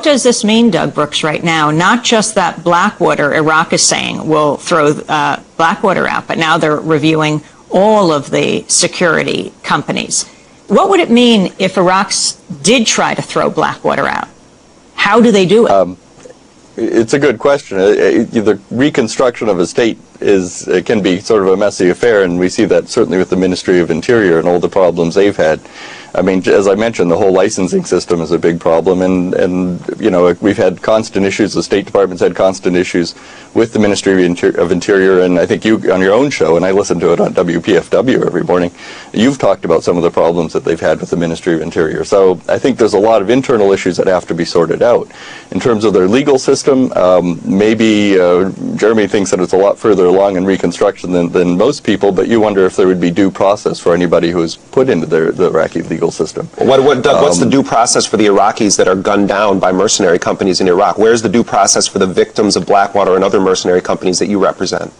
does this mean, Doug Brooks, right now? Not just that Blackwater, Iraq is saying, will throw Blackwater out, but now they're reviewing all of the security companies. What would it mean if Iraq did try to throw Blackwater out? How do they do it? It's a good question. The reconstruction of a state can be sort of a messy affair, and we see that certainly with the Ministry of Interior and all the problems they've had. I mean, as I mentioned, the whole licensing system is a big problem, and you know, we've had constant issues. The State Department's had constant issues with the Ministry of Interior, and I think you, on your own show, and I listen to it on WPFW every morning, you've talked about some of the problems that they've had with the Ministry of Interior. So I think there's a lot of internal issues that have to be sorted out. In terms of their legal system, maybe Jeremy thinks that it's a lot further along in reconstruction than most people, but you wonder if there would be due process for anybody who is put into the Iraqi legal system. Doug, what's the due process for the Iraqis that are gunned down by mercenary companies in Iraq? Where's the due process for the victims of Blackwater and other mercenary companies that you represent?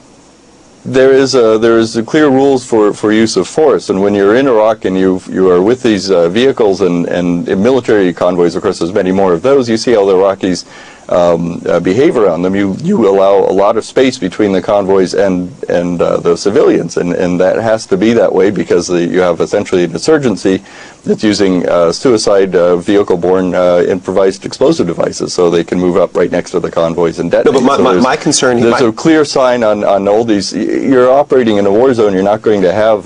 There is clear rules for use of force, and when you're in Iraq and you are with these vehicles and military convoys, of course there's many more of those, you see how the Iraqis behave around them. You allow a lot of space between the convoys and the civilians, and that has to be that way because you have essentially an insurgency that's using suicide vehicle-borne improvised explosive devices, so they can move up right next to the convoys and detonate. No, but my concern here... There's a clear sign on all these... You're operating in a war zone, you're not going to have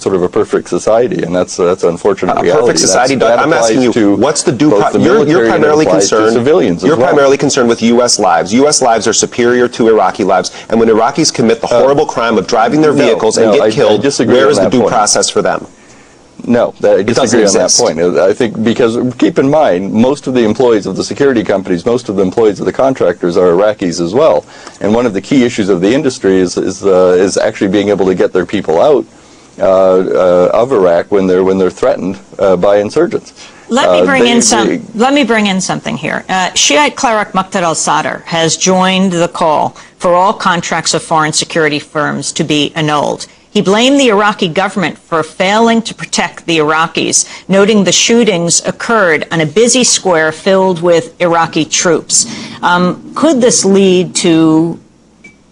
sort of a perfect society, and that's unfortunate reality. A perfect society, Doug, I'm asking you, what's the due process? You're primarily concerned... civilians as well. Primarily concerned with U.S. lives. U.S. lives are superior to Iraqi lives, and when Iraqis commit the horrible crime of driving their vehicles and get killed, where is the due process for them? No, I disagree on that point. I think because, keep in mind, most of the employees of the security companies, most of the employees of the contractors are Iraqis as well. And one of the key issues of the industry is actually being able to get their people out of Iraq when they're threatened by insurgents. Let me bring in something here. Shiite cleric Muqtada al-Sadr has joined the call for all contracts of foreign security firms to be annulled. He blamed the Iraqi government for failing to protect the Iraqis, noting the shootings occurred on a busy square filled with Iraqi troops. Could this lead to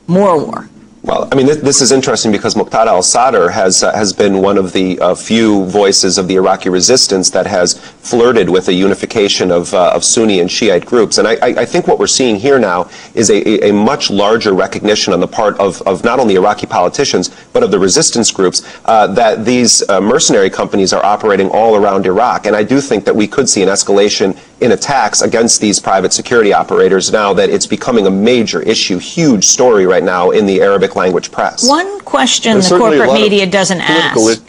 more war? Well, I mean, this is interesting because Muqtada al-Sadr has been one of the few voices of the Iraqi resistance that has flirted with a unification of Sunni and Shiite groups. And I think what we're seeing here now is a much larger recognition on the part of not only Iraqi politicians, but of the resistance groups, that these mercenary companies are operating all around Iraq. And I do think that we could see an escalation in attacks against these private security operators now that it's becoming a major issue, huge story right now in the Arabic language press. One question the corporate media doesn't ask.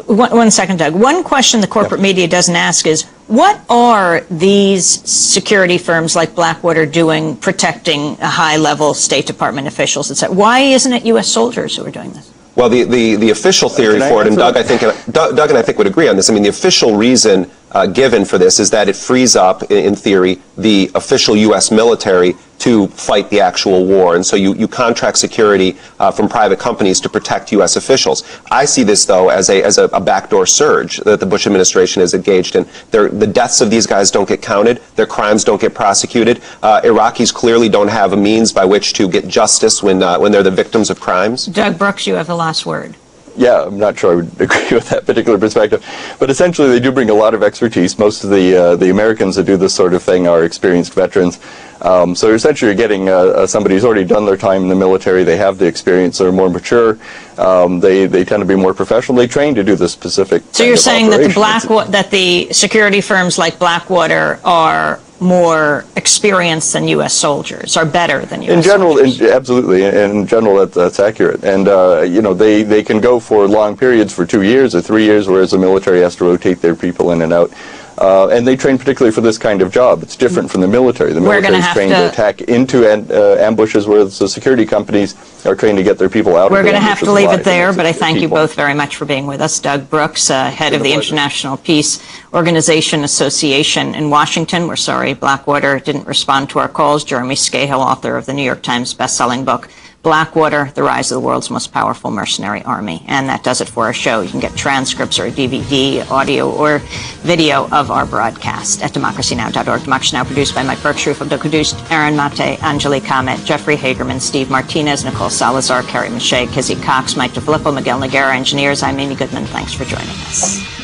One second, Doug. One question the corporate media doesn't ask is, what are these security firms like Blackwater doing protecting high-level State Department officials, etc.? Why isn't it U.S. soldiers who are doing this? Well, the official theory for it, and Doug and I think would agree on this. I mean, the official reason given for this is that it frees up, in theory, the official U.S. military to fight the actual war. And so you contract security from private companies to protect U.S. officials. I see this, though, as a backdoor surge that the Bush administration is engaged in. The deaths of these guys don't get counted. Their crimes don't get prosecuted. Iraqis clearly don't have a means by which to get justice when they're the victims of crimes. Doug Brooks, you have the last word. Yeah, I'm not sure I would agree with that particular perspective. But essentially, they do bring a lot of expertise. Most of the Americans that do this sort of thing are experienced veterans. So essentially, you're getting somebody who's already done their time in the military. They have the experience. They're more mature. They tend to be more professionally trained to do this specific. So you're saying that the security firms like Blackwater are more experienced than U.S. soldiers, are better than U.S. soldiers? Absolutely. In general, that's accurate. And, you know, they can go for long periods for 2 years or 3 years, whereas the military has to rotate their people in and out. And they train particularly for this kind of job. It's different from the military. The military is trained to attack into ambushes, whereas the security companies are trained to get their people out of the ambushes. We're going to have to leave it there, but I thank you both very much for being with us. Doug Brooks, head of the International Peace Organization Association in Washington. We're sorry Blackwater didn't respond to our calls. Jeremy Scahill, author of the New York Times bestselling book, Blackwater, The Rise of the World's Most Powerful Mercenary Army. And that does it for our show. You can get transcripts or a DVD, audio, or video of our broadcast at democracynow.org. Democracy Now! Produced by Mike Berkshire, produced Aaron Mate, Anjali Kamet, Jeffrey Hagerman, Steve Martinez, Nicole Salazar, Carrie Mache, Kizzy Cox, Mike DeFilippo, Miguel Noguera, engineers. I'm Amy Goodman. Thanks for joining us.